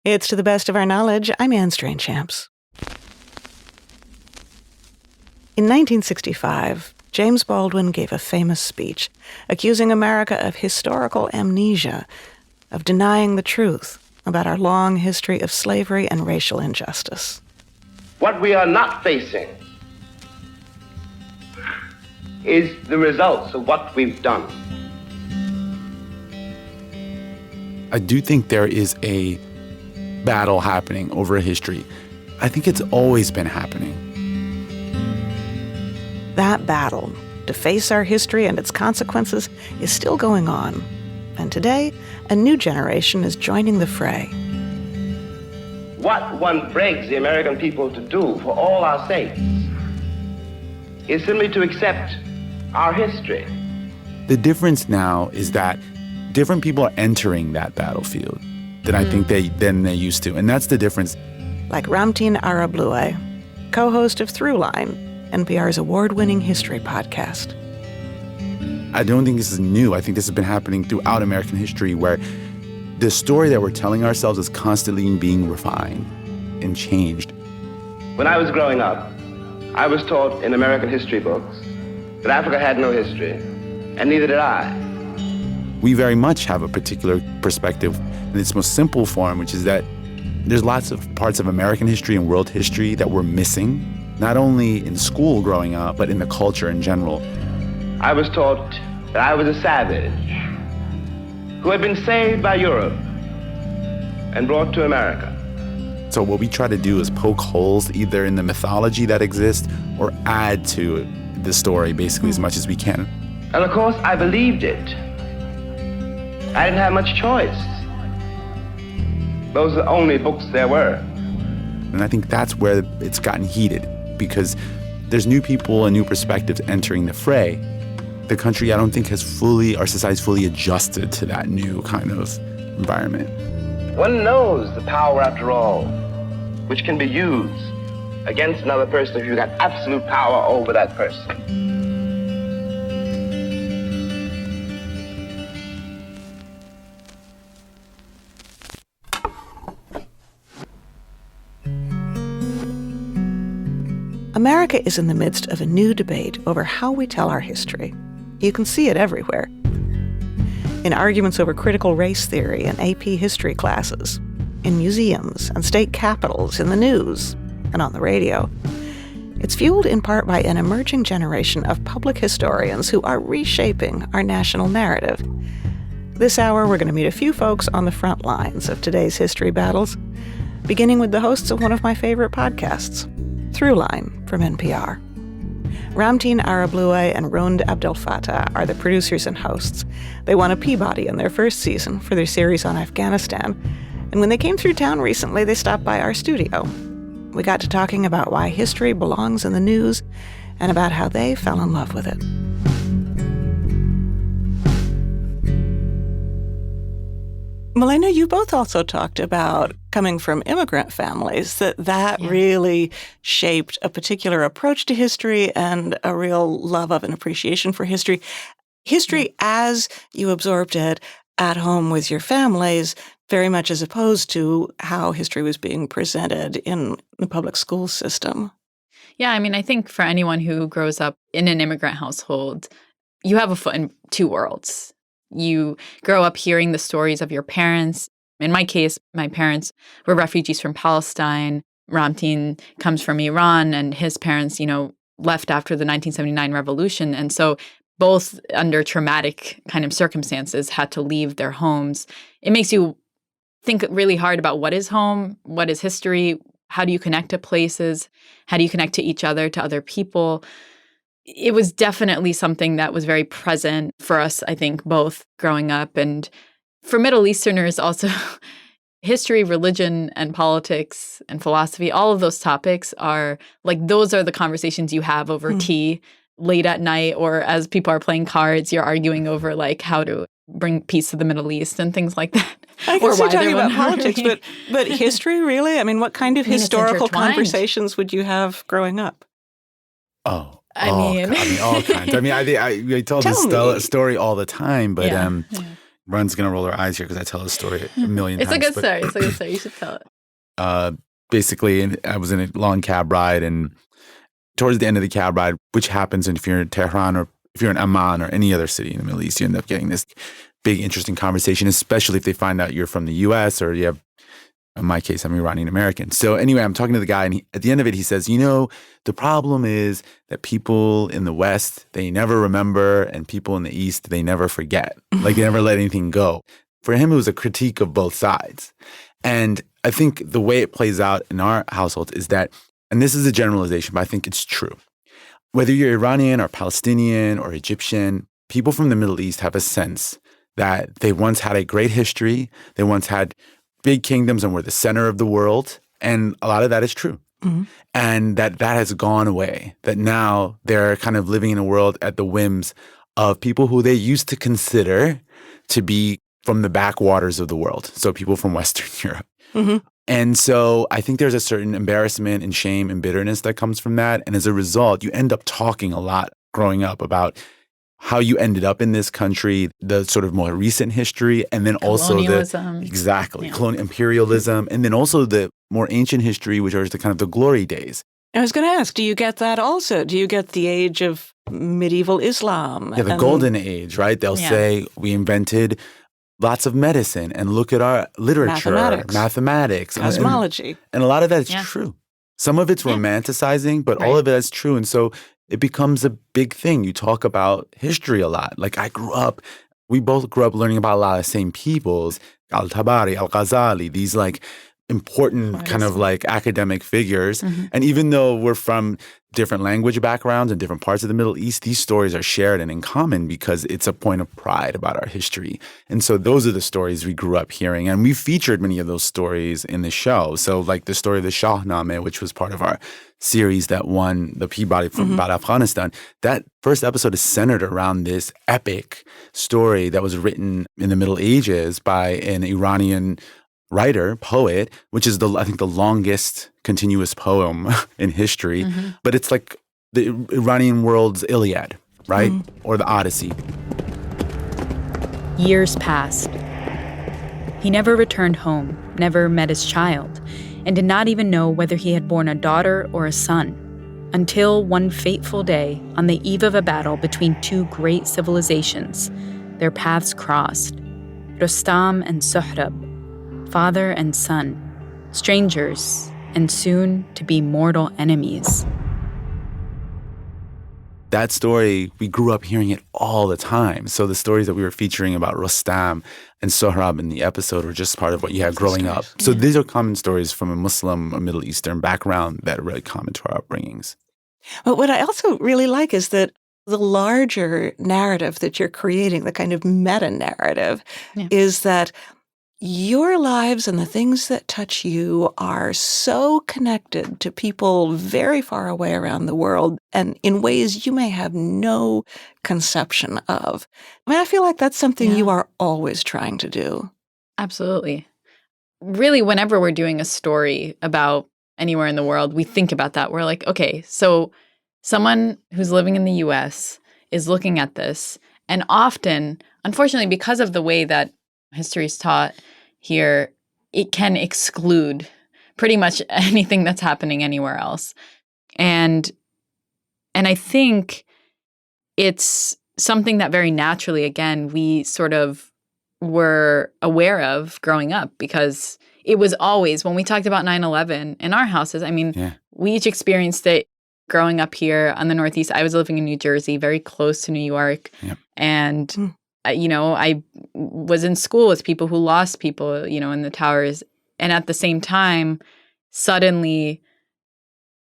It's To the Best of Our Knowledge. I'm Anne Strainchamps. In 1965, James Baldwin gave a famous speech accusing America of historical amnesia, of denying the truth about our long history of slavery and racial injustice. What we are not facing is the results of what we've done. I do think there is a battle happening over history. I think it's always been happening. That battle to face our history and its consequences is still going on. And today, a new generation is joining the fray. What one begs the American people to do for all our sakes is simply to accept our history. The difference now is that different people are entering that battlefield than I think they used to. And that's the difference. Like Ramtin Arablouei, co-host of Throughline, NPR's award-winning history podcast. I don't think this is new. I think this has been happening throughout American history, where the story that we're telling ourselves is constantly being refined and changed. When I was growing up, I was taught in American history books that Africa had no history, and neither did I. We very much have a particular perspective in its most simple form, which is that there's lots of parts of American history and world history that we're missing, not only in school growing up, but in the culture in general. I was taught that I was a savage who had been saved by Europe and brought to America. So what we try to do is poke holes either in the mythology that exists or add to the story basically as much as we can. And of course, I believed it. I didn't have much choice. Those are the only books there were. And I think that's where it's gotten heated, because there's new people and new perspectives entering the fray. The country, I don't think, our society's fully adjusted to that new kind of environment. One knows the power, after all, which can be used against another person if you've got absolute power over that person. America is in the midst of a new debate over how we tell our history. You can see it everywhere. In arguments over critical race theory and AP history classes, in museums and state capitals, in the news, and on the radio. It's fueled in part by an emerging generation of public historians who are reshaping our national narrative. This hour, we're going to meet a few folks on the front lines of today's history battles, beginning with the hosts of one of my favorite podcasts, Throughline from NPR. Ramtin Arablouei and Rond Abdelfatah are the producers and hosts. They won a Peabody in their first season for their series on Afghanistan. And when they came through town recently, they stopped by our studio. We got to talking about why history belongs in the news and about how they fell in love with it. Well, I know you both also talked about coming from immigrant families, that really shaped a particular approach to history and a real love of and appreciation for history. History as you absorbed it at home with your families, very much as opposed to how history was being presented in the public school system. Yeah, I mean, I think for anyone who grows up in an immigrant household, you have a foot in two worlds. You grow up hearing the stories of your parents. In my case, my parents were refugees from Palestine. Ramtin comes from Iran, and his parents, left after the 1979 revolution. And so both under traumatic kind of circumstances had to leave their homes. It makes you think really hard about what is home, what is history, how do you connect to places, how do you connect to each other, to other people. It was definitely something that was very present for us, I think, both growing up. And for Middle Easterners also, history, religion, and politics and philosophy, all of those topics are those are the conversations you have over tea late at night, or as people are playing cards, you're arguing over how to bring peace to the Middle East and things like that. I guess you're talking about politics, but history, really? I mean, what kind of historical conversations would you have growing up? All kinds. I tell this story all the time, but Run's going to roll her eyes here because I tell this story a million It's times. a good story. It's a good story. You should tell it. Basically, I was in a long cab ride, and towards the end of the cab ride, which happens if you're in Tehran or if you're in Amman or any other city in the Middle East, you end up getting this big, interesting conversation, especially if they find out you're from the U.S. or you have, in my case, I'm Iranian American. So anyway, I'm talking to the guy, and at the end of it, he says, the problem is that people in the West, they never remember, and people in the East, they never forget. Like, they never let anything go. For him, it was a critique of both sides. And I think the way it plays out in our household is that, and this is a generalization, but I think it's true. Whether you're Iranian or Palestinian or Egyptian, people from the Middle East have a sense that they once had a great history. They once had big kingdoms and were the center of the world. And a lot of that is true. Mm-hmm. And that has gone away, that now they're kind of living in a world at the whims of people who they used to consider to be from the backwaters of the world. So people from Western Europe. Mm-hmm. And so I think there's a certain embarrassment and shame and bitterness that comes from that. And as a result, you end up talking a lot growing up about how you ended up in this country, the sort of more recent history, and then also colonial imperialism, and then also the more ancient history, which are the kind of the glory days. I was going to ask, do you get that also? Do you get the age of medieval Islam? Yeah, the golden age, right? They'll say we invented lots of medicine, and look at our literature, mathematics, cosmology. And a lot of that is true. Some of it's romanticizing, but all of it is true. And so it becomes a big thing. You talk about history a lot. Like we both grew up learning about a lot of the same peoples, Al-Tabari, Al-Ghazali, these like important kind of like academic figures. Mm-hmm. And even though we're from different language backgrounds and different parts of the Middle East, these stories are shared and in common because it's a point of pride about our history. And so those are the stories we grew up hearing. And we featured many of those stories in the show. So like the story of the Shahnameh, which was part of our series that won the Peabody from about Afghanistan, that first episode is centered around this epic story that was written in the Middle Ages by an Iranian poet, which is I think the longest continuous poem in history. Mm-hmm. But it's like the Iranian world's Iliad, right? Mm-hmm. Or the Odyssey. Years passed. He never returned home, never met his child, and did not even know whether he had born a daughter or a son, until one fateful day, on the eve of a battle between two great civilizations, their paths crossed. Rustam and Sohrab, father and son, strangers, and soon to be mortal enemies. That story, we grew up hearing it all the time. So the stories that we were featuring about Rustam and Sohrab in the episode were just part of what you had growing up. So these are common stories from a Muslim or Middle Eastern background that are really common to our upbringings. But what I also really like is that the larger narrative that you're creating, the kind of meta-narrative, is that your lives and the things that touch you are so connected to people very far away around the world and in ways you may have no conception of. I mean, I feel like that's something you are always trying to do. Absolutely. Really, whenever we're doing a story about anywhere in the world, we think about that. We're like, okay, so someone who's living in the U.S. is looking at this. And often, unfortunately, because of the way that history is taught here, it can exclude pretty much anything that's happening anywhere else. And I think it's something that very naturally, again, we sort of were aware of growing up because it was always, when we talked about 9/11 in our houses, I mean, we each experienced it growing up here on the Northeast. I was living in New Jersey, very close to New York. Yep. And I was in school with people who lost people, in the towers. And at the same time, suddenly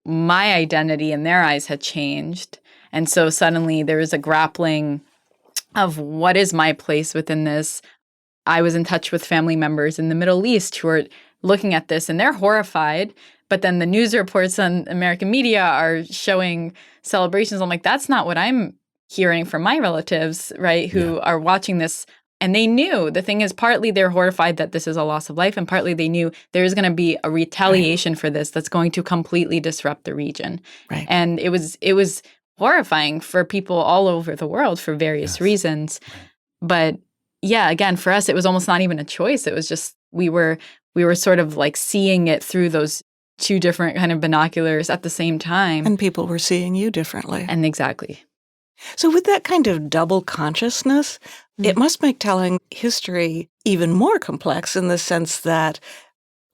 my identity in their eyes had changed. And so suddenly there was a grappling of what is my place within this. I was in touch with family members in the Middle East who are looking at this and they're horrified. But then the news reports on American media are showing celebrations. I'm like, that's not what I'm hearing from my relatives, right, who are watching this. And they knew. The thing is, partly they're horrified that this is a loss of life, and partly they knew there's going to be a retaliation for this that's going to completely disrupt the region. Right. And it was horrifying for people all over the world for various reasons. Right. But yeah, again, for us, it was almost not even a choice. It was just we were sort of like seeing it through those two different kind of binoculars at the same time. And people were seeing you differently. And exactly. So with that kind of double consciousness, it must make telling history even more complex in the sense that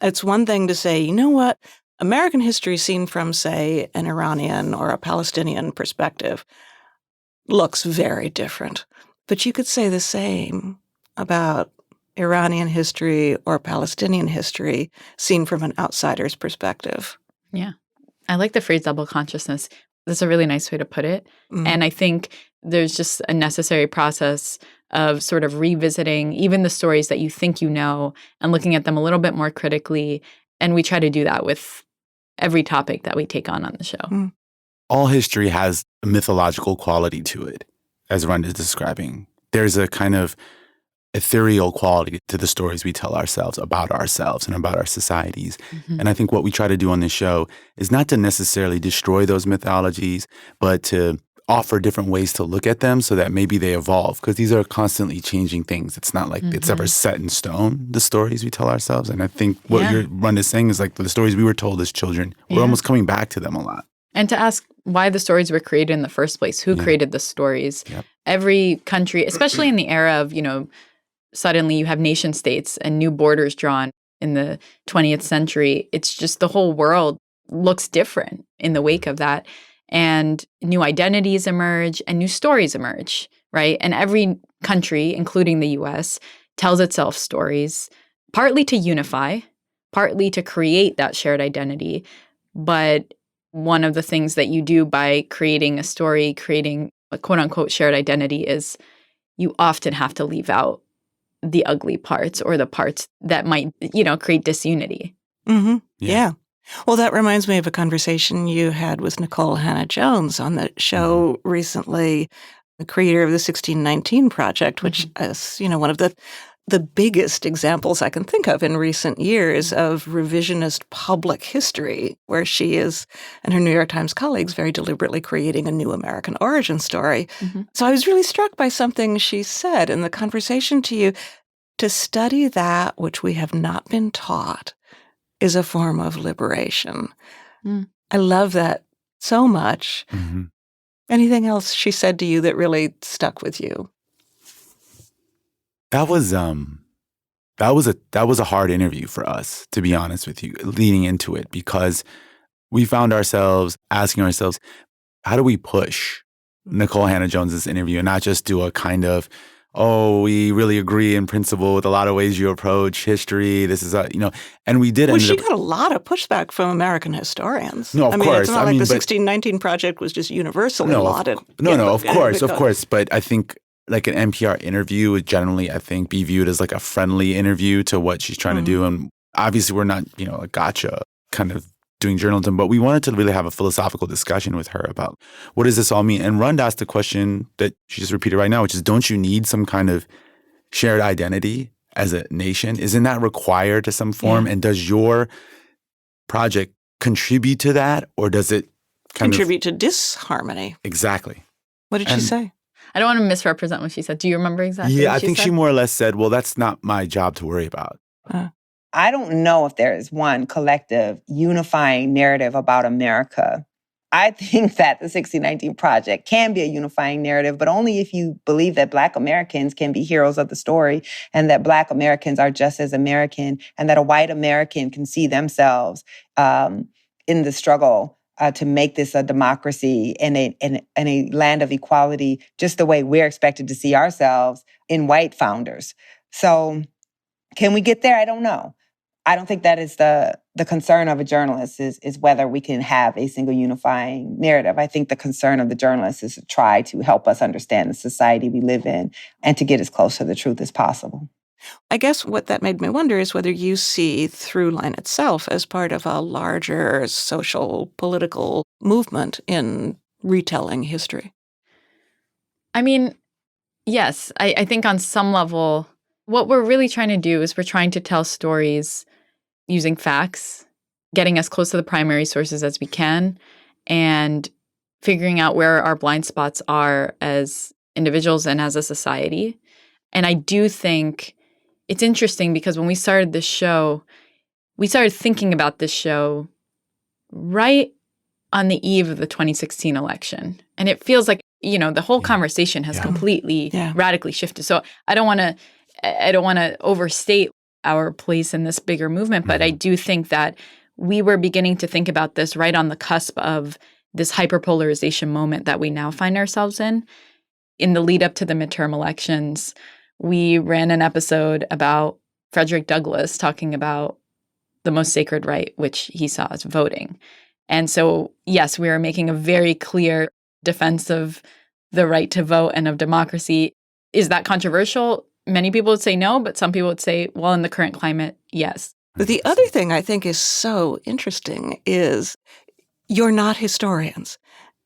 it's one thing to say, you know what, American history seen from, say, an Iranian or a Palestinian perspective looks very different. But you could say the same about Iranian history or Palestinian history seen from an outsider's perspective. Yeah. I like the phrase double consciousness. That's a really nice way to put it. And I think there's just a necessary process of sort of revisiting even the stories that you think you know and looking at them a little bit more critically. And we try to do that with every topic that we take on the show. All history has a mythological quality to it, as Rund is describing. There's a kind of ethereal quality to the stories we tell ourselves about ourselves and about our societies. And I think what we try to do on this show is not to necessarily destroy those mythologies, but to offer different ways to look at them so that maybe they evolve, because these are constantly changing things. It's not like it's ever set in stone, the stories we tell ourselves. And I think what your Rund is saying is like the stories we were told as children, we're almost coming back to them a lot. And to ask why the stories were created in the first place, who created the stories. Every country, especially in the era of, suddenly you have nation states and new borders drawn in the 20th century. It's just the whole world looks different in the wake of that. And new identities emerge and new stories emerge, right? And every country, including the US, tells itself stories, partly to unify, partly to create that shared identity. But one of the things that you do by creating a story, creating a quote-unquote shared identity is you often have to leave out the ugly parts or the parts that might, create disunity. Yeah. Well, that reminds me of a conversation you had with Nicole Hannah-Jones on the show recently, the creator of the 1619 Project, which is, one of the biggest examples I can think of in recent years of revisionist public history, where she is and her New York Times colleagues very deliberately creating a new American origin story. So I was really struck by something she said in the conversation to you. To study that which we have not been taught is a form of liberation. I love that so much. Anything else she said to you that really stuck with you? That was a hard interview for us, to be honest with you, leading into it, because we found ourselves asking ourselves, how do we push Nicole Hannah-Jones's interview and not just do a kind of, oh, we really agree in principle with a lot of ways you approach history. This is, and we did. Well, she got a lot of pushback from American historians. No, of course. It's not like the 1619 Project was just universally lauded. Of course. But I think like an NPR interview would generally, I think, be viewed as like a friendly interview to what she's trying to do. And obviously we're not, a gotcha kind of doing journalism, but we wanted to really have a philosophical discussion with her about what does this all mean? And Rund asked the question that she just repeated right now, which is, don't you need some kind of shared identity as a nation? Isn't that required to some form? And does your project contribute to that, or does it contribute to disharmony? Exactly. What did she say? I don't want to misrepresent what she said. Do you remember exactly what she said? Yeah, I think she more or less said, well, that's not my job to worry about. I don't know if there is one collective unifying narrative about America. I think that the 1619 Project can be a unifying narrative, but only if you believe that Black Americans can be heroes of the story and that Black Americans are just as American and that a white American can see themselves in the struggle to make this a democracy and a land of equality, just the way we're expected to see ourselves in white founders. So can we get there? I don't know. I don't think that is the concern of a journalist is whether we can have a single unifying narrative. I think the concern of the journalist is to try to help us understand the society we live in and to get as close to the truth as possible. I guess what that made me wonder is whether you see Throughline itself as part of a larger social, political movement in retelling history. I mean, yes, I think on some level, what we're really trying to do is we're trying to tell stories using facts, getting as close to the primary sources as we can, and figuring out where our blind spots are as individuals and as a society. And I do think it's interesting because when we started this show, we started thinking about this show right on the eve of the 2016 election. And it feels like, the whole conversation has completely radically shifted. So I don't want to overstate our place in this bigger movement, but I do think that we were beginning to think about this right on the cusp of this hyperpolarization moment that we now find ourselves in. In the lead up to the midterm elections, we ran an episode about Frederick Douglass talking about the most sacred right, which he saw as voting. And so, yes, we are making a very clear defense of the right to vote and of democracy. Is that controversial? Many people would say no, but some people would say, well, in the current climate, yes. But the other thing I think is so interesting is you're not historians.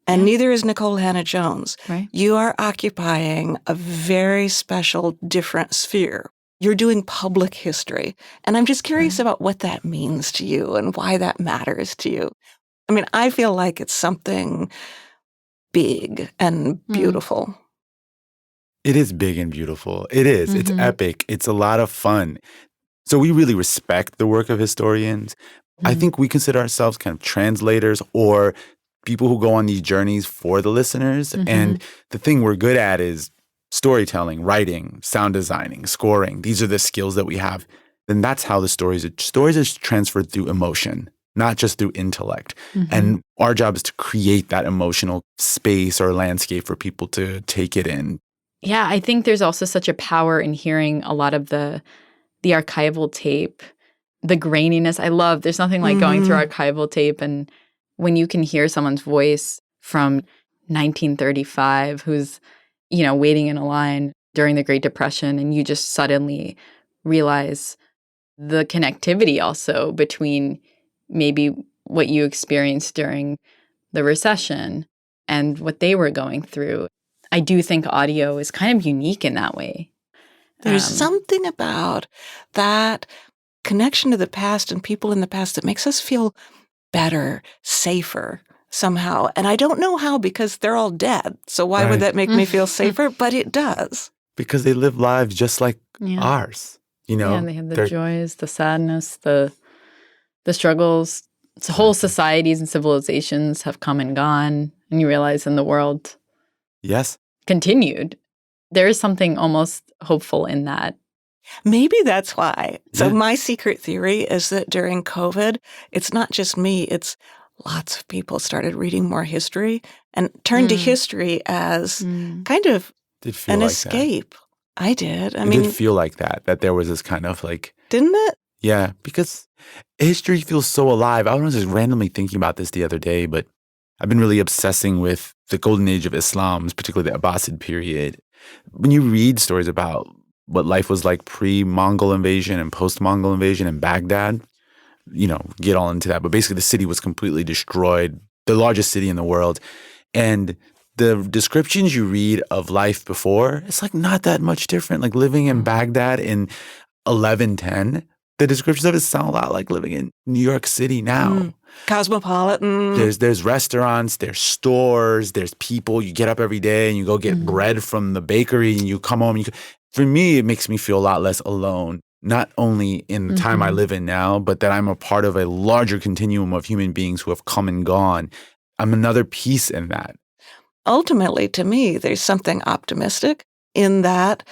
And neither is Nicole Hannah-Jones. Right. You are occupying a very special, different sphere. You're doing public history. And I'm just curious about what that means to you and why that matters to you. I mean, I feel like it's something big and beautiful. It is big and beautiful. It is. Mm-hmm. It's epic. It's a lot of fun. So we really respect the work of historians. Mm-hmm. I think we consider ourselves kind of translators or people who go on these journeys for the listeners. Mm-hmm. And the thing we're good at is storytelling, writing, sound designing, scoring. These are the skills that we have. Then that's how the stories are transferred through emotion, not just through intellect. Mm-hmm. And our job is to create that emotional space or landscape for people to take it in. Yeah, I think there's also such a power in hearing a lot of the archival tape, the graininess. There's nothing like going through archival tape and when you can hear someone's voice from 1935 who's, waiting in a line during the Great Depression, and you just suddenly realize the connectivity also between maybe what you experienced during the recession and what they were going through. I do think audio is kind of unique in that way. There's something about that connection to the past and people in the past that makes us feel better, safer somehow. And I don't know how because they're all dead. So why would that make me feel safer? But it does. Because they live lives just like ours. Yeah, they have the joys, the sadness, the struggles. So whole societies and civilizations have come and gone. And you realize in the world continued. There is something almost hopeful in that. Maybe that's why. So my secret theory is that during COVID, it's not just me, it's lots of people started reading more history and turned to history as kind of an escape. I did. I mean, it did feel like that there was this kind of like... Didn't it? Yeah, because history feels so alive. I was just randomly thinking about this the other day, but I've been really obsessing with the golden age of Islam, particularly the Abbasid period. When you read stories about what life was like pre-Mongol invasion and post-Mongol invasion in Baghdad, get all into that. But basically the city was completely destroyed, the largest city in the world. And the descriptions you read of life before, it's like not that much different. Like living in Baghdad in 1110, the descriptions of it sound a lot like living in New York City now. Cosmopolitan. There's restaurants, there's stores, there's people. You get up every day and you go get bread from the bakery and you come home. For me, it makes me feel a lot less alone, not only in the time I live in now, but that I'm a part of a larger continuum of human beings who have come and gone. I'm another piece in that. Ultimately, to me, there's something optimistic in that,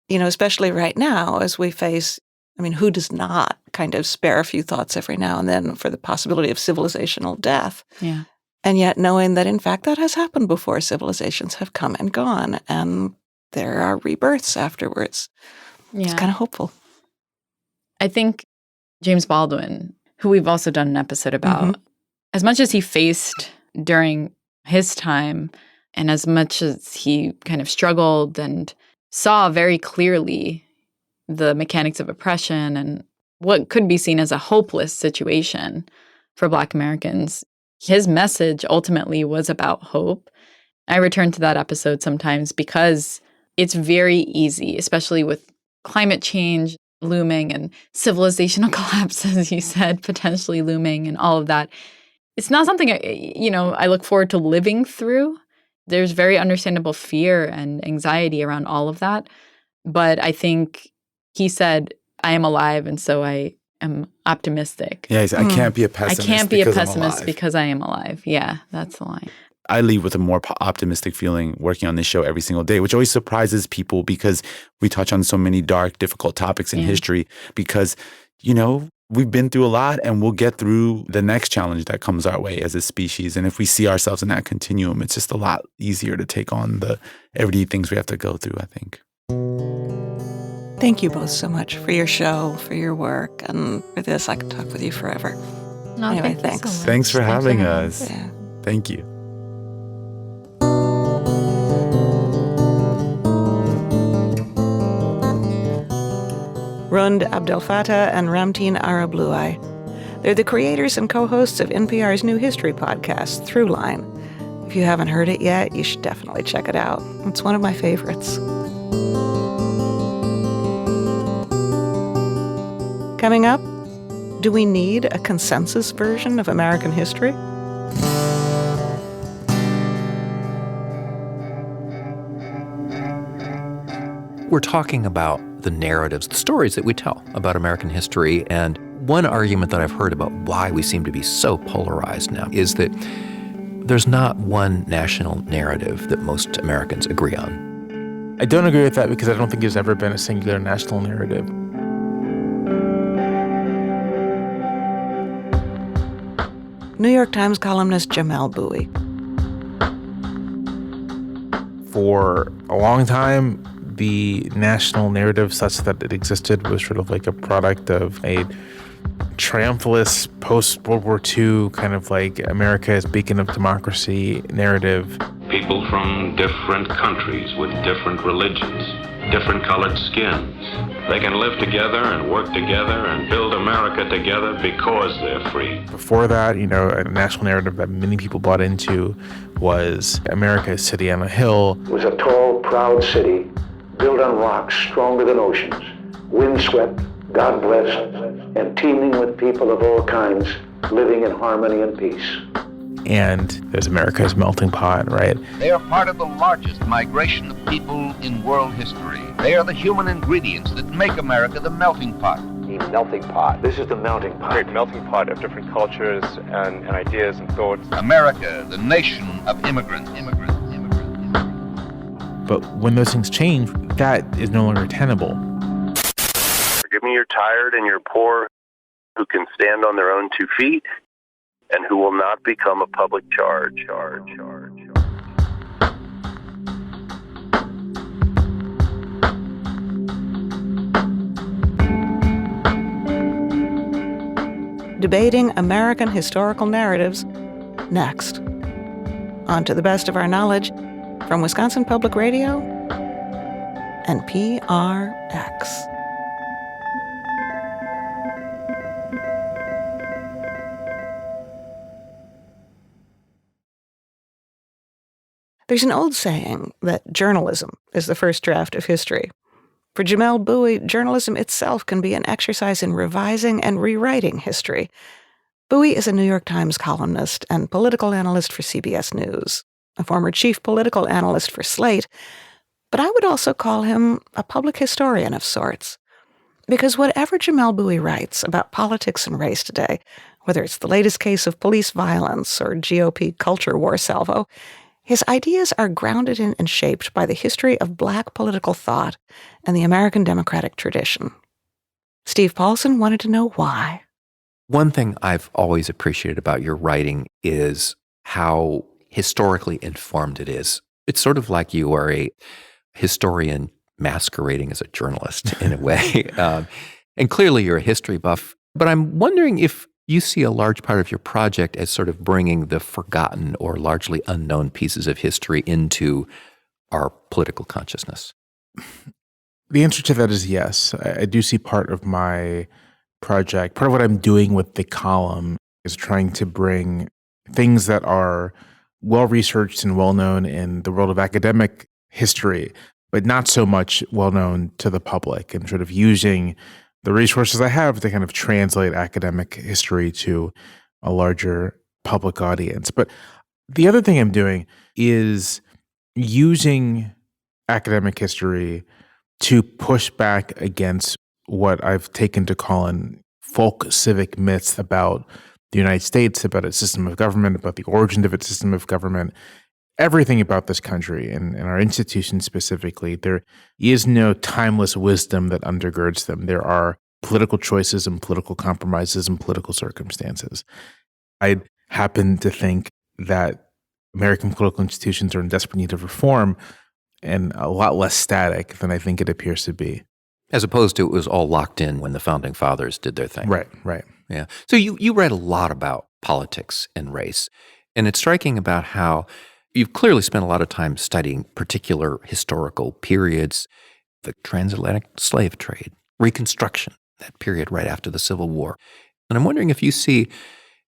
especially right now as we face, who does not kind of spare a few thoughts every now and then for the possibility of civilizational death? Yeah. And yet knowing that, in fact, that has happened before. Civilizations have come and gone, and there are rebirths afterwards. Yeah. It's kind of hopeful. I think James Baldwin, who we've also done an episode about, as much as he faced during his time and as much as he kind of struggled and saw very clearly the mechanics of oppression and what could be seen as a hopeless situation for Black Americans, his message ultimately was about hope. I return to that episode sometimes because it's very easy, especially with climate change looming and civilizational collapse, as you said, potentially looming and all of that. It's not something, I look forward to living through. There's very understandable fear and anxiety around all of that. But I think he said, I am alive, and so I am optimistic. Yeah, he said, I can't be a pessimist. I can't be a because I'm pessimist alive." because I am alive. Yeah, that's the line. I leave with a more optimistic feeling working on this show every single day, which always surprises people because we touch on so many dark, difficult topics in history because, we've been through a lot and we'll get through the next challenge that comes our way as a species. And if we see ourselves in that continuum, it's just a lot easier to take on the everyday things we have to go through, I think. Thank you both so much for your show, for your work, and for this. I could talk with you forever. No, Anyway, thank you thanks. so much. Thanks for having us. Yeah. Thank you. Rund Abdelfatah and Ramtin Arablouei. They're the creators and co-hosts of NPR's new history podcast, Throughline. If you haven't heard it yet, you should definitely check it out. It's one of my favorites. Coming up, do we need a consensus version of American history? We're talking about the narratives, the stories that we tell about American history. And one argument that I've heard about why we seem to be so polarized now is that there's not one national narrative that most Americans agree on. I don't agree with that because I don't think there's ever been a singular national narrative. New York Times columnist Jamelle Bouie. For a long time, the national narrative such that it existed was sort of like a product of a triumphalist post-World War II kind of like America as beacon of democracy narrative. People from different countries with different religions, different colored skins. They can live together and work together and build America together because they're free. Before that, a national narrative that many people bought into was America, a city on a hill. It was a tall, proud city built on rocks stronger than oceans, windswept, God blessed, and teeming with people of all kinds living in harmony and peace. And there's America's melting pot, right? They are part of the largest migration of people in world history. They are the human ingredients that make America the melting pot. The melting pot. This is the melting pot. Great melting pot of different cultures and ideas and thoughts. America, the nation of immigrants. But when those things change, that is no longer tenable. Forgive me, you're tired and you're poor, who can stand on their own 2 feet and who will not become a public charge. Debating American historical narratives, next. On to the best of our knowledge from Wisconsin Public Radio and PRX. There's an old saying that journalism is the first draft of history. For Jamelle Bouie, journalism itself can be an exercise in revising and rewriting history. Bouie is a New York Times columnist and political analyst for CBS News, a former chief political analyst for Slate, but I would also call him a public historian of sorts. Because whatever Jamelle Bouie writes about politics and race today, whether it's the latest case of police violence or GOP culture war salvo, his ideas are grounded in and shaped by the history of Black political thought and the American democratic tradition. Steve Paulson wanted to know why. One thing I've always appreciated about your writing is how historically informed it is. It's sort of like you are a historian masquerading as a journalist in a way. And clearly you're a history buff. But I'm wondering if you see a large part of your project as sort of bringing the forgotten or largely unknown pieces of history into our political consciousness. The answer to that is yes. I do see part of my project, part of what I'm doing with the column is trying to bring things that are well-researched and well-known in the world of academic history, but not so much well-known to the public, and sort of using the resources I have to kind of translate academic history to a larger public audience. But the other thing I'm doing is using academic history to push back against what I've taken to call in folk civic myths about the United States, about its system of government, about the origin of its system of government, everything about this country and our institutions specifically. There is no timeless wisdom that undergirds them. There are political choices and political compromises and political circumstances. I happen to think that American political institutions are in desperate need of reform and a lot less static than I think it appears to be. As opposed to it was all locked in when the Founding Fathers did their thing. Right. Yeah. So you read a lot about politics and race, and it's striking about how you've clearly spent a lot of time studying particular historical periods, the transatlantic slave trade, Reconstruction, that period right after the Civil War. And I'm wondering if you see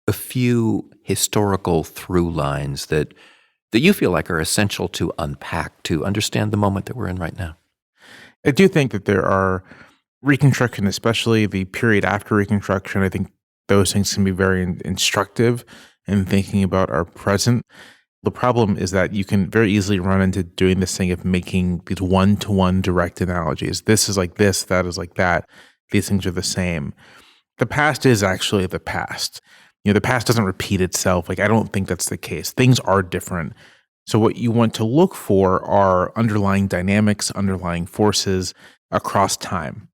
a few historical through lines that you feel like are essential to unpack to understand the moment that we're in right now. I do think that there are Reconstruction, especially the period after Reconstruction. I think those things can be very instructive in thinking about our present. The problem is that you can very easily run into doing this thing of making these one-to-one direct analogies. This is like this, that is like that. These things are the same. The past is actually the past. The past doesn't repeat itself. I don't think that's the case. Things are different. So what you want to look for are underlying dynamics, underlying forces across time.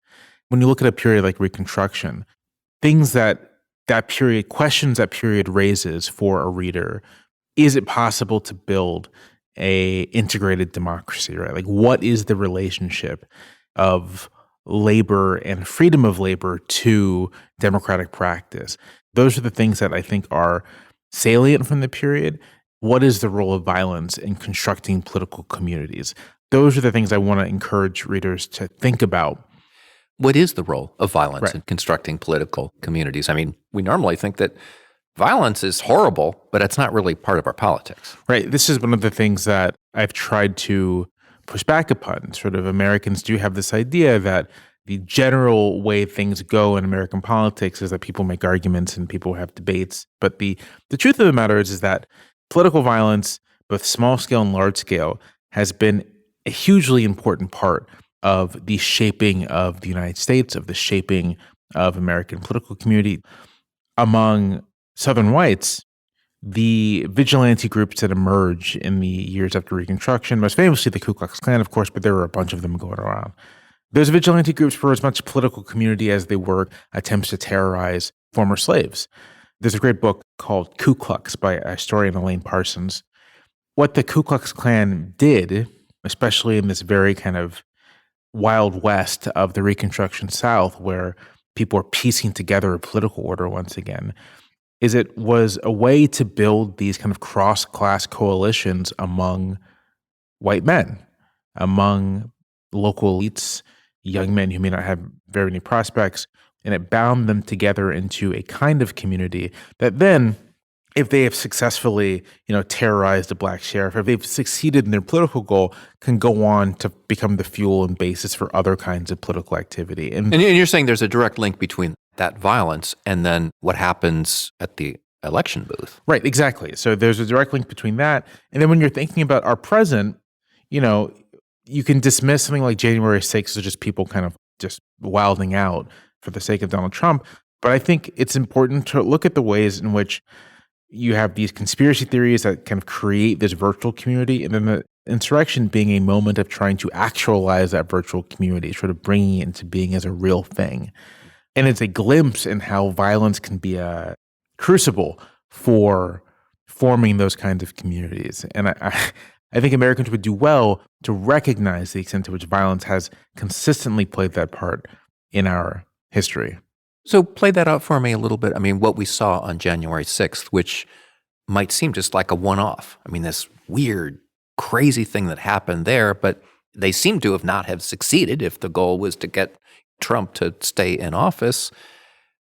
When you look at a period like Reconstruction, things questions that period raises for a reader. Is it possible to build a integrated democracy, right? What is the relationship of labor and freedom of labor to democratic practice? Those are the things that I think are salient from the period. What is the role of violence in constructing political communities? Those are the things I want to encourage readers to think about. What is the role of violence in constructing political communities? I mean, we normally think that violence is horrible, but it's not really part of our politics. Right. This is one of the things that I've tried to push back upon. Sort of Americans do have this idea that the general way things go in American politics is that people make arguments and people have debates. But the truth of the matter is that political violence, both small scale and large scale, has been a hugely important part of the shaping of the United States, of the shaping of American political community. Among Southern whites, the vigilante groups that emerge in the years after Reconstruction, most famously the Ku Klux Klan, of course, but there were a bunch of them going around. Those vigilante groups were as much political community as they were attempts to terrorize former slaves. There's a great book called Ku Klux by historian Elaine Parsons. What the Ku Klux Klan did, especially in this very kind of Wild West of the Reconstruction South, where people are piecing together a political order once again, is it was a way to build these kind of cross-class coalitions among white men, among local elites, young men who may not have very many prospects, and it bound them together into a kind of community that then, if they have successfully, terrorized a black sheriff, if they've succeeded in their political goal, can go on to become the fuel and basis for other kinds of political activity. And you're saying there's a direct link between that violence and then what happens at the election booth. Right, exactly. So there's a direct link between that. And then when you're thinking about our present, you can dismiss something like January 6th as just people kind of just wilding out for the sake of Donald Trump. But I think it's important to look at the ways in which you have these conspiracy theories that kind of create this virtual community, and then the insurrection being a moment of trying to actualize that virtual community, sort of bringing it into being as a real thing. And it's a glimpse in how violence can be a crucible for forming those kinds of communities. And I think Americans would do well to recognize the extent to which violence has consistently played that part in our history. So play that out for me a little bit. I mean, what we saw on January 6th, which might seem just like a one-off. I mean, this weird, crazy thing that happened there, but they seem to not have succeeded if the goal was to get Trump to stay in office.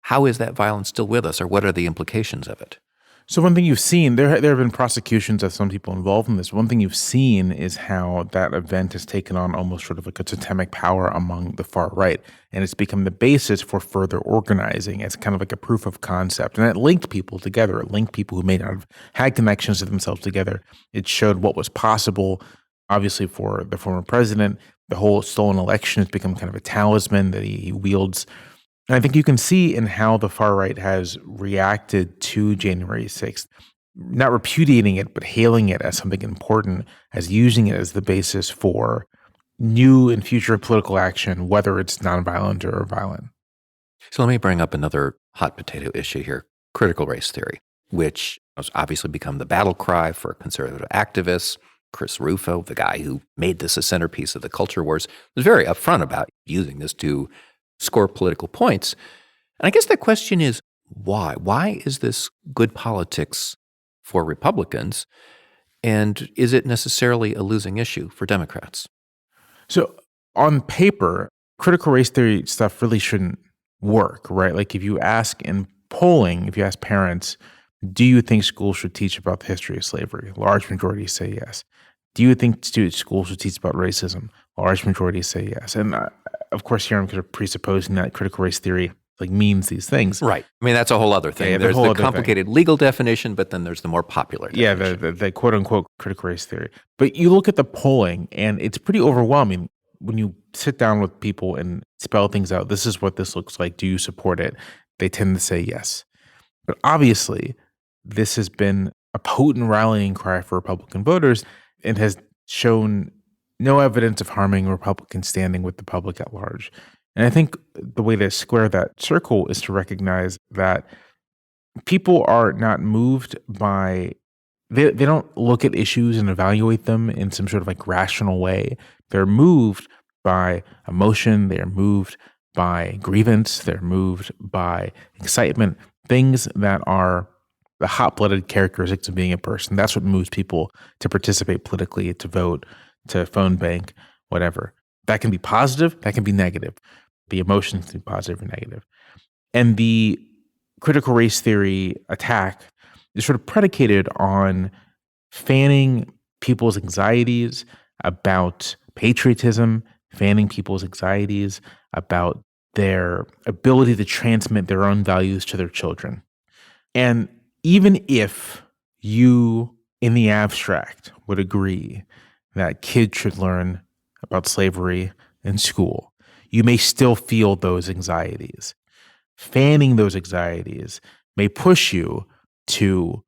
How is that violence still with us, or what are the implications of it? So one thing you've seen, there have been prosecutions of some people involved in this. One thing you've seen is how that event has taken on almost sort of like a totemic power among the far right. And it's become the basis for further organizing. It's kind of like a proof of concept. And it linked people together. It linked people who may not have had connections to themselves together. It showed what was possible, obviously, for the former president. The whole stolen election has become kind of a talisman that he wields. And I think you can see in how the far right has reacted to January 6th, not repudiating it, but hailing it as something important, as using it as the basis for new and future political action, whether it's nonviolent or violent. So let me bring up another hot potato issue here, critical race theory, which has obviously become the battle cry for conservative activists. Chris Rufo, the guy who made this a centerpiece of the culture wars, was very upfront about using this to score political points. And I guess the question is, why? Why is this good politics for Republicans? And is it necessarily a losing issue for Democrats? So on paper, critical race theory stuff really shouldn't work, right? Like if you ask in polling, if you ask parents, do you think schools should teach about the history of slavery? Large majorities say yes. Do you think schools should teach about racism? Large majorities say yes. And of course, here I'm kind of presupposing that critical race theory means these things. Right. I mean, that's a whole other thing. Yeah, there's the complicated legal definition, but then there's the more popular definition. Yeah, the quote-unquote critical race theory. But you look at the polling, and it's pretty overwhelming when you sit down with people and spell things out. This is what this looks like. Do you support it? They tend to say yes. But obviously, this has been a potent rallying cry for Republican voters and has shown no evidence of harming Republican standing with the public at large. And I think the way to square that circle is to recognize that people are not moved by, they don't look at issues and evaluate them in some sort of rational way. They're moved by emotion. They're moved by grievance. They're moved by excitement, things that are the hot-blooded characteristics of being a person. That's what moves people to participate politically, to vote, to phone bank, whatever. That can be positive. That can be negative. The emotions can be positive or negative. And the critical race theory attack is sort of predicated on fanning people's anxieties about patriotism, fanning people's anxieties about their ability to transmit their own values to their children. And even if you, in the abstract, would agree that kids should learn about slavery in school, you may still feel those anxieties. Fanning those anxieties may push you to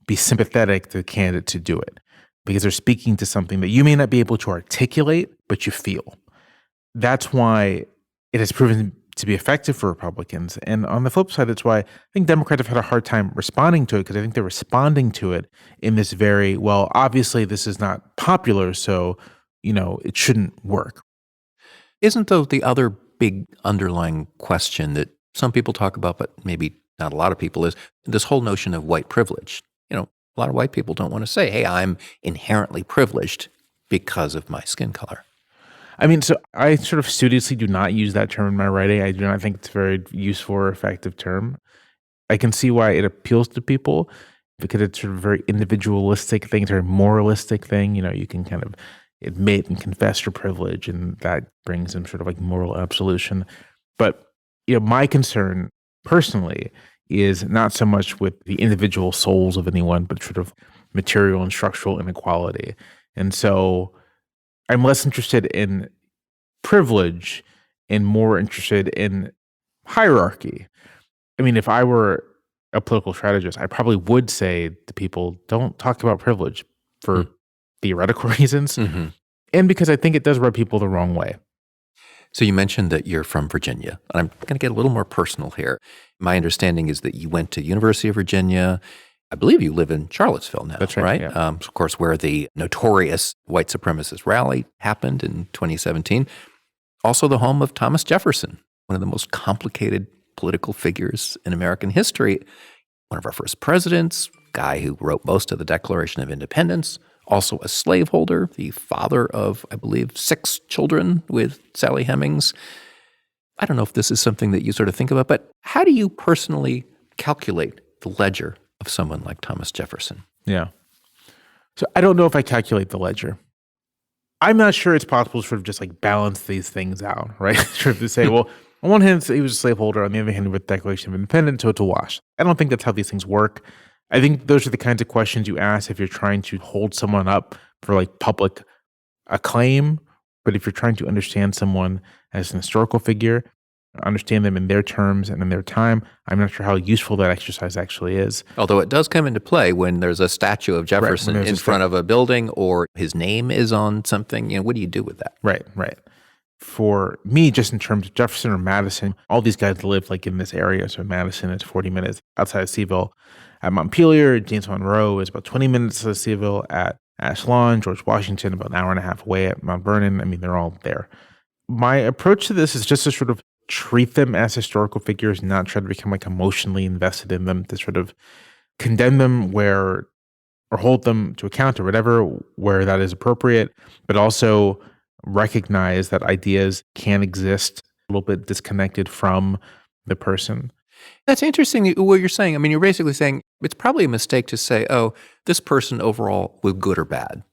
be sympathetic to the candidate to do it because they're speaking to something that you may not be able to articulate, but you feel. That's why it has proven to be effective for Republicans. And on the flip side, that's why I think Democrats have had a hard time responding to it, because I think they're responding to it in this very, well, obviously this is not popular, so, it shouldn't work. Isn't, though, the other big underlying question that some people talk about, but maybe not a lot of people, is this whole notion of white privilege. A lot of white people don't want to say, hey, I'm inherently privileged because of my skin color. I mean, so I sort of studiously do not use that term in my writing. I do not think it's a very useful or effective term. I can see why it appeals to people because it's sort of a very individualistic thing, it's a very moralistic thing. You can kind of admit and confess your privilege, and that brings some sort of moral absolution. But, my concern personally is not so much with the individual souls of anyone, but sort of material and structural inequality. And so I'm less interested in privilege and more interested in hierarchy. I mean, if I were a political strategist, I probably would say to people, don't talk about privilege for theoretical reasons, and because I think it does rub people the wrong way. So you mentioned that you're from Virginia, and I'm going to get a little more personal here. My understanding is that you went to University of Virginia. I believe you live in Charlottesville now, That's right? Yeah. Of course, where the notorious white supremacist rally happened in 2017. Also the home of Thomas Jefferson, one of the most complicated political figures in American history. One of our first presidents, guy who wrote most of the Declaration of Independence, also a slaveholder, the father of, I believe, 6 children with Sally Hemings. I don't know if this is something that you sort of think about, but how do you personally calculate the ledger of someone like Thomas Jefferson? Yeah. So I don't know if I calculate the ledger. I'm not sure it's possible to sort of just balance these things out, right? Sort of to say, well, on one hand, he was a slaveholder. On the other hand, with the Declaration of Independence, so it's a wash. I don't think that's how these things work. I think those are the kinds of questions you ask if you're trying to hold someone up for public acclaim But if you're trying to understand someone as an historical figure, understand them in their terms and in their time, I'm not sure how useful that exercise actually is. Although it does come into play when there's a statue of Jefferson in front of a building or his name is on something. What do you do with that? Right. For me, just in terms of Jefferson or Madison, all these guys live like in this area. So Madison is 40 minutes outside of Seville. At Montpelier, James Monroe is about 20 minutes outside of Seville. At Ashland, George Washington, about an hour and a half away. At Mount Vernon, I mean, they're all there. My approach to this is just to sort of treat them as historical figures, not try to become like emotionally invested in them, to sort of condemn them or hold them to account or whatever, where that is appropriate, but also recognize that ideas can exist a little bit disconnected from the person. That's interesting what you're saying. I mean, you're basically saying it's probably a mistake to say, oh, this person overall was good or bad.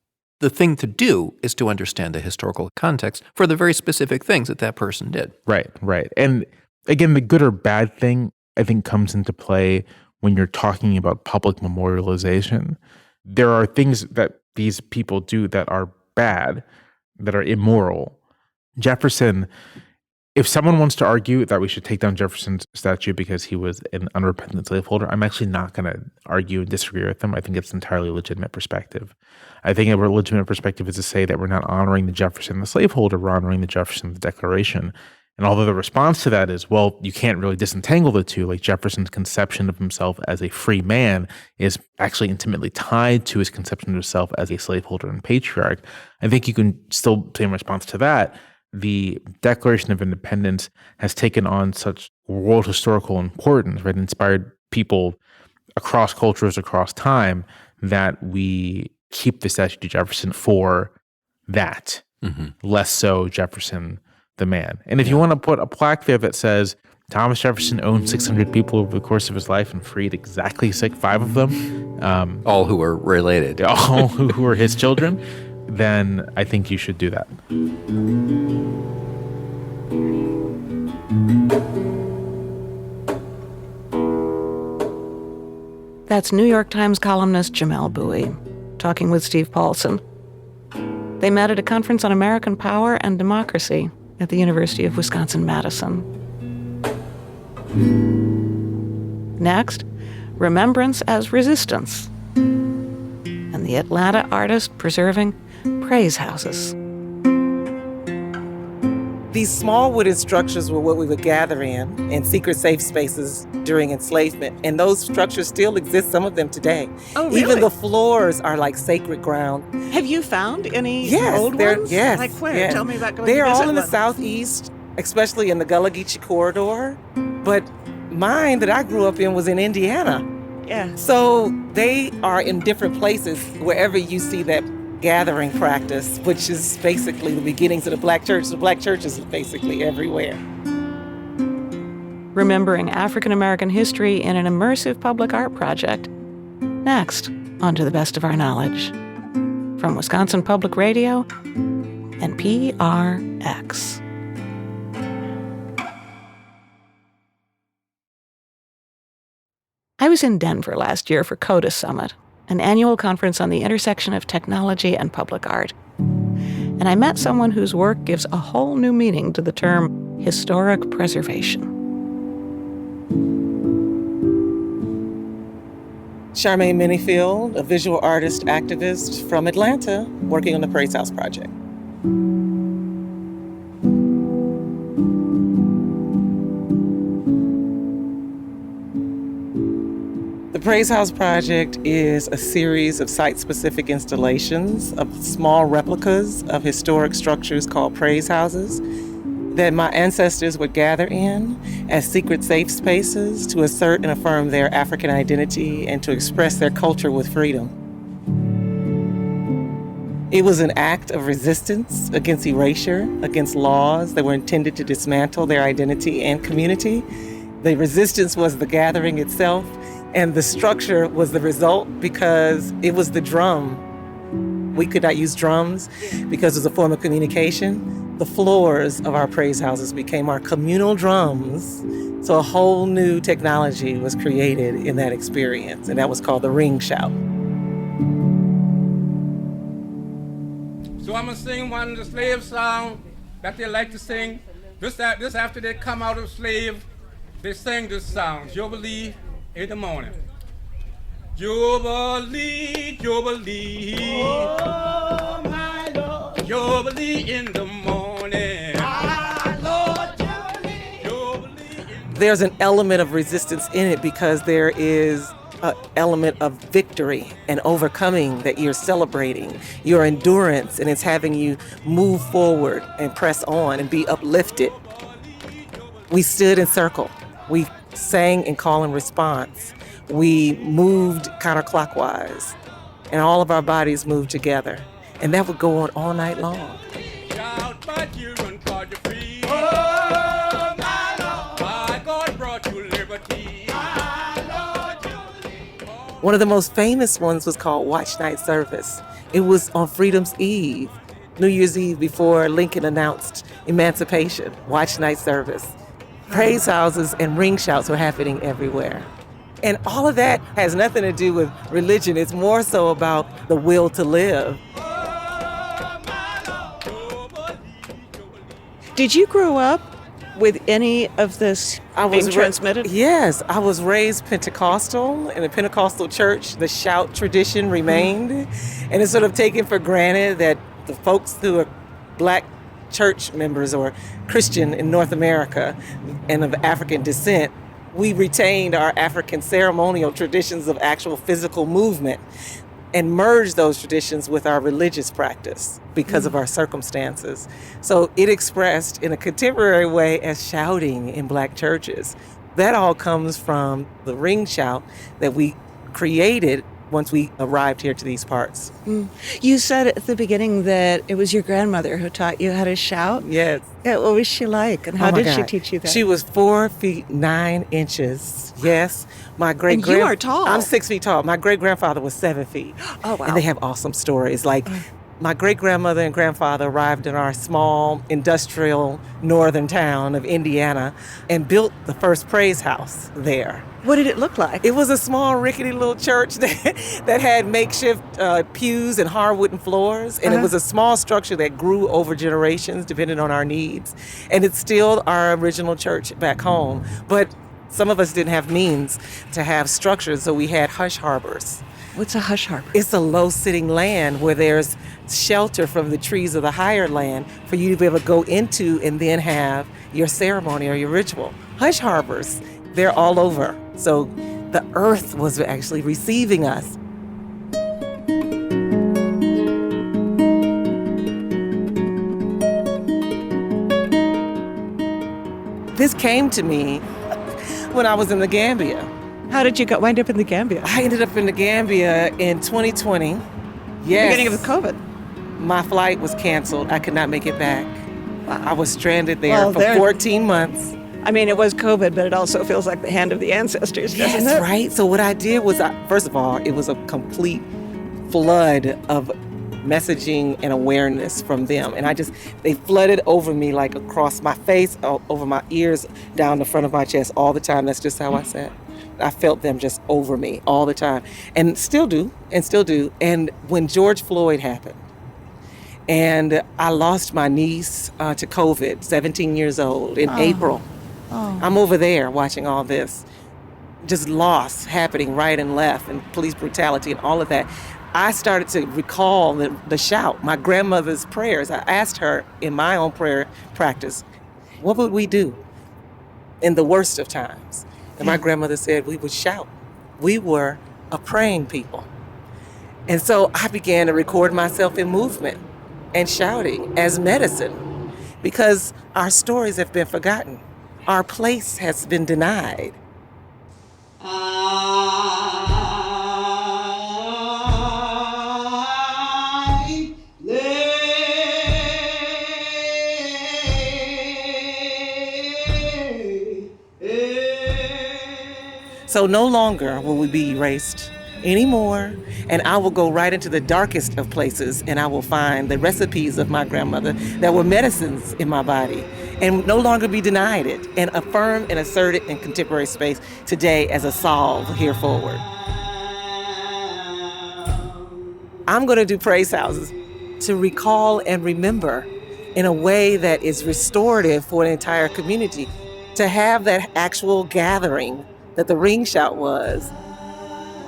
The thing to do is to understand the historical context for the very specific things that person did. Right. And again, the good or bad thing, I think, comes into play when you're talking about public memorialization. There are things that these people do that are bad, that are immoral. Jefferson, if someone wants to argue that we should take down Jefferson's statue because he was an unrepentant slaveholder, I'm actually not going to argue and disagree with them. I think it's an entirely legitimate perspective. I think a legitimate perspective is to say that we're not honoring the Jefferson, the slaveholder, we're honoring the Jefferson, the Declaration. And although the response to that is, well, you can't really disentangle the two, like Jefferson's conception of himself as a free man is actually intimately tied to his conception of himself as a slaveholder and patriarch, I think you can still say in response to that, the Declaration of Independence has taken on such world historical importance, right? Inspired people across cultures, across time, that we keep the statue to Jefferson for that, less so Jefferson the man. And if you want to put a plaque there that says Thomas Jefferson owned 600 people over the course of his life and freed exactly 5 of them. All who were related. All who were his children, then I think you should do that. That's New York Times columnist Jamelle Bouie talking with Steve Paulson. They met at a conference on American power and democracy at the University of Wisconsin-Madison. Next, remembrance as resistance, and the Atlanta artist preserving praise houses. These small wooden structures were what we would gather in secret safe spaces during enslavement. And those structures still exist, some of them today. Oh, really? Even the floors are like sacred ground. Have you found any Yes, old they're- ones? yes, Like where? yes. Tell me about going They're to visit all in the one. southeast, especially in the Gullah Geechee corridor. But mine that I grew up in was in Indiana. Yeah. So they are in different places wherever you see that gathering practice, which is basically the beginnings of the Black church. The Black church is basically everywhere. Remembering African American history in an immersive public art project. Next, on To the Best of Our Knowledge. From Wisconsin Public Radio and PRX. I was in Denver last year for CODA Summit, an annual conference on the intersection of technology and public art. And I met someone whose work gives a whole new meaning to the term historic preservation. Charmaine Minniefield, a visual artist activist from Atlanta, working on the Praise House Project. The Praise House Project is a series of site-specific installations of small replicas of historic structures called praise houses that my ancestors would gather in as secret safe spaces to assert and affirm their African identity and to express their culture with freedom. It was an act of resistance against erasure, against laws that were intended to dismantle their identity and community. The resistance was the gathering itself, and the structure was the result because it was the drum. We could not use drums because it was a form of communication. The floors of our praise houses became our communal drums. So a whole new technology was created in that experience, and that was called the ring shout. So I'm I'm gonna sing one of the slave song that they like to sing. This after they come out of slave, they sing this song, Jubilee in the morning. Jubilee, Jubilee. Oh, my Lord. Jubilee in the morning. My Lord, Jubilee. Jubilee. There's an element of resistance in it because there is an element of victory and overcoming that you're celebrating, your endurance, and it's having you move forward and press on and be uplifted. We stood in circle. We sang in call and response. We moved counterclockwise, and all of our bodies moved together. And that would go on all night long. Shout, my children, 'cause you're free. Oh, my Lord. My God brought you liberty. One of the most famous ones was called Watch Night Service. It was on Freedom's Eve, New Year's Eve, before Lincoln announced emancipation. Watch Night Service. Praise houses and ring shouts were happening everywhere. And all of that has nothing to do with religion. It's more so about the will to live. Did you grow up with any of this being transmitted? Yes, I was raised Pentecostal in a Pentecostal church. The shout tradition remained. And it's sort of taken for granted that the folks who are Black church members or Christian in North America and of African descent, we retained our African ceremonial traditions of actual physical movement and merged those traditions with our religious practice because of our circumstances. So it expressed in a contemporary way as shouting in Black churches. That all comes from the ring shout that we created once we arrived here to these parts. You said at the beginning that it was your grandmother who taught you how to shout? Yes. Yeah, what was she like, and how did she teach you that? She was 4 feet 9 inches. Yes. My And you are tall. I'm 6 feet tall. My great-grandfather was 7 feet. Oh, wow. And they have awesome stories. Like, my great-grandmother and grandfather arrived in our small industrial northern town of Indiana and built the first praise house there. What did it look like? It was a small, rickety little church that had makeshift pews and hard wooden floors. And it was a small structure that grew over generations, depending on our needs. And it's still our original church back home. But some of us didn't have means to have structures, so we had hush harbors. What's a hush harbor? It's a low-sitting land where there's shelter from the trees of the higher land for you to be able to go into and then have your ceremony or your ritual. Hush harbors, they're all over. So the earth was actually receiving us. This came to me when I was in the Gambia. How did you wind up in the Gambia? I ended up in the Gambia in 2020. Yes. Beginning of COVID. My flight was canceled. I could not make it back. Wow. I was stranded there for 14 months. I mean, it was COVID, but it also feels like the hand of the ancestors, doesn't it? Yes, right. So what I did was, first of all, it was a complete flood of messaging and awareness from them. And they flooded over me, like across my face, over my ears, down the front of my chest all the time. That's just how I sat. I felt them just over me all the time, and still do. And when George Floyd happened, and I lost my niece to COVID, 17 years old, in April. I'm over there watching all this. Just loss happening right and left, and police brutality and all of that. I started to recall the shout, my grandmother's prayers. I asked her in my own prayer practice, what would we do in the worst of times? And my grandmother said we would shout. We were a praying people. And so I began to record myself in movement and shouting as medicine, because our stories have been forgotten. Our place has been denied. So no longer will we be erased anymore, and I will go right into the darkest of places, and I will find the recipes of my grandmother that were medicines in my body, and no longer be denied it, and affirm and assert it in contemporary space today as a solve here forward. I'm going to do praise houses to recall and remember in a way that is restorative for an entire community. To have that actual gathering that the ring shout was,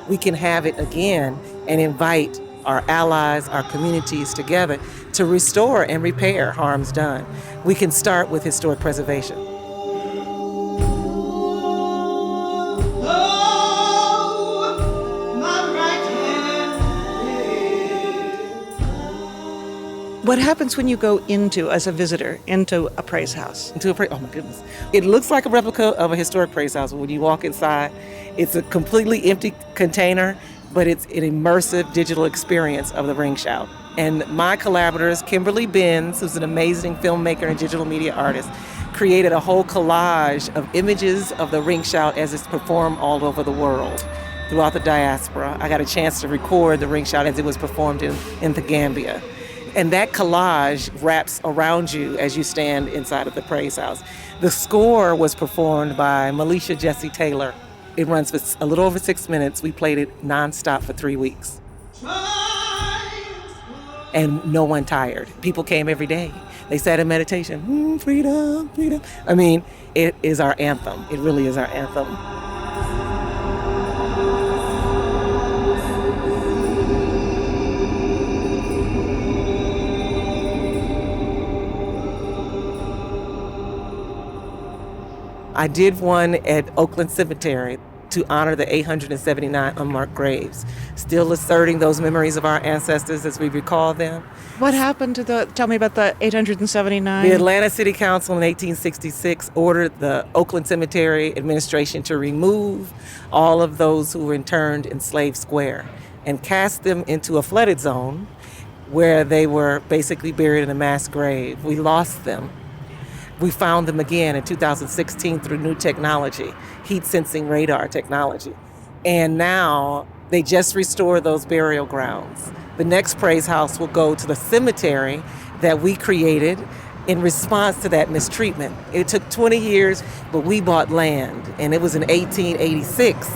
we can have it again and invite our allies, our communities together to restore and repair harms done. We can start with historic preservation. What happens when you go as a visitor, into a praise house? Oh my goodness. It looks like a replica of a historic praise house. When you walk inside, it's a completely empty container, but it's an immersive digital experience of the ring shout. And my collaborators, Kimberly Benz, who's an amazing filmmaker and digital media artist, created a whole collage of images of the ring shout as it's performed all over the world. Throughout the diaspora, I got a chance to record the ring shout as it was performed in the Gambia. And that collage wraps around you as you stand inside of the praise house. The score was performed by Melisha Jesse Taylor. It runs for a little over 6 minutes. We played it nonstop for 3 weeks. And no one tired. People came every day. They sat in meditation. Freedom, freedom. I mean, it is our anthem. It really is our anthem. I did one at Oakland Cemetery to honor the 879 unmarked graves, still asserting those memories of our ancestors as we recall them. What happened to tell me about the 879? The Atlanta City Council in 1866 ordered the Oakland Cemetery administration to remove all of those who were interned in Slave Square and cast them into a flooded zone where they were basically buried in a mass grave. We lost them. We found them again in 2016 through new technology, heat sensing radar technology. And now they just restored those burial grounds. The next praise house will go to the cemetery that we created in response to that mistreatment. It took 20 years, but we bought land. And it was in 1886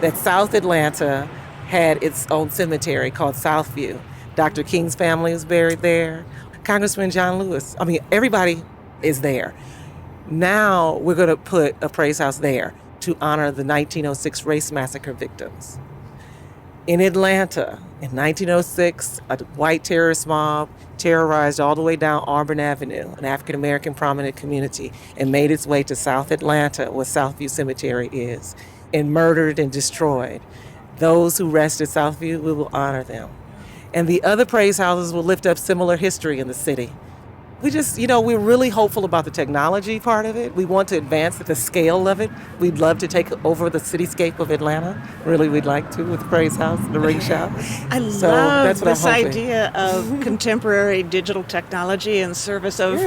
that South Atlanta had its own cemetery called Southview. Dr. King's family was buried there. Congressman John Lewis, everybody is there. Now we're going to put a praise house there to honor the 1906 race massacre victims. In Atlanta, in 1906, a white terrorist mob terrorized all the way down Auburn Avenue, an African-American prominent community, and made its way to South Atlanta, where Southview Cemetery is, and murdered and destroyed. Those who rest at Southview, we will honor them. And the other praise houses will lift up similar history in the city. We just, we're really hopeful about the technology part of it. We want to advance the scale of it. We'd love to take over the cityscape of Atlanta. Really, we'd like to with the Praise House, the Ring Shout. I love this idea of contemporary digital technology in service of,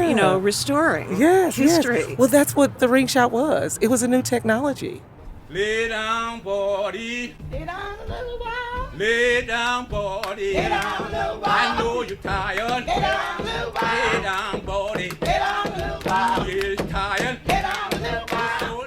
restoring history. Yes. Well, that's what the Ring Shout was. It was a new technology. Lay down, body. Lay down a little while. Lay down, body. Lay down a little while. I know you're tired. Lay down a little while. Lay down, body. Lay down a little while. You're tired. Lay down a little while.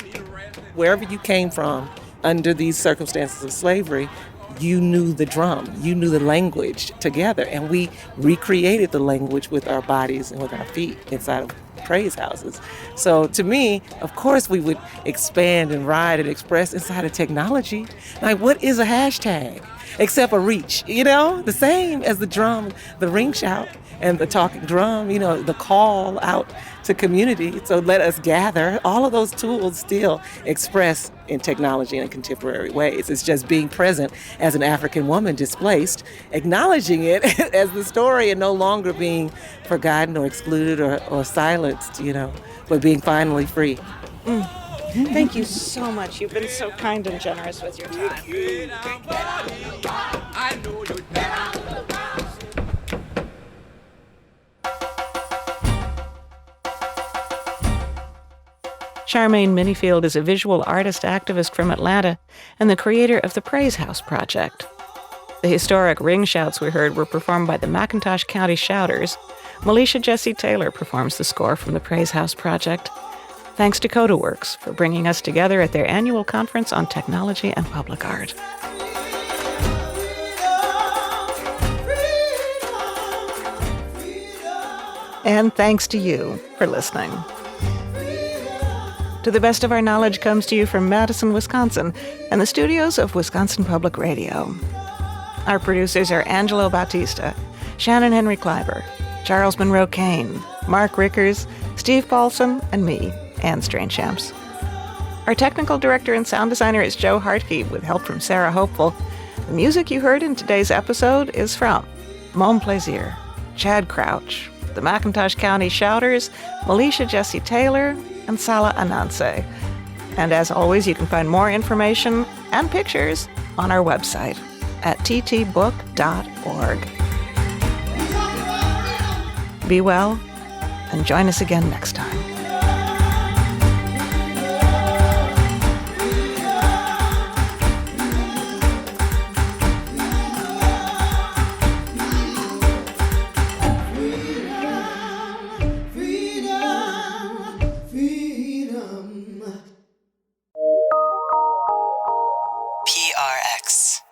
Wherever you came from, under these circumstances of slavery, you knew the drum, you knew the language together, and we recreated the language with our bodies and with our feet inside of praise houses. So to me, of course, we would expand and ride and express inside of technology. Like, what is a hashtag except a reach? The same as the drum, the ring shout, and the talking drum. The call out to community. So let us gather. All of those tools still express in technology in contemporary ways. It's just being present as an African woman displaced, acknowledging it as the story and no longer being forgotten or excluded or silenced, but being finally free. Thank you so much. You've been so kind and generous with your time. Charmaine Minniefield is a visual artist activist from Atlanta and the creator of the Praise House Project. The historic ring shouts we heard were performed by the McIntosh County Shouters. Melisha Jesse Taylor performs the score from the Praise House Project. Thanks to CodaWorks for bringing us together at their annual conference on technology and public art. And thanks to you for listening. To the Best of Our Knowledge comes to you from Madison, Wisconsin, and the studios of Wisconsin Public Radio. Our producers are Angelo Bautista, Shannon Henry Kleiber, Charles Monroe Kane, Mark Rickers, Steve Paulson, and me, Anne Strainchamps. Our technical director and sound designer is Joe Hartke, with help from Sarah Hopeful. The music you heard in today's episode is from Mon Plaisir, Chad Crouch, the McIntosh County Shouters, Melisha Jesse Taylor, and Sala Ananse. And as always, you can find more information and pictures on our website at ttbook.org. Be well, and join us again next time. PRX.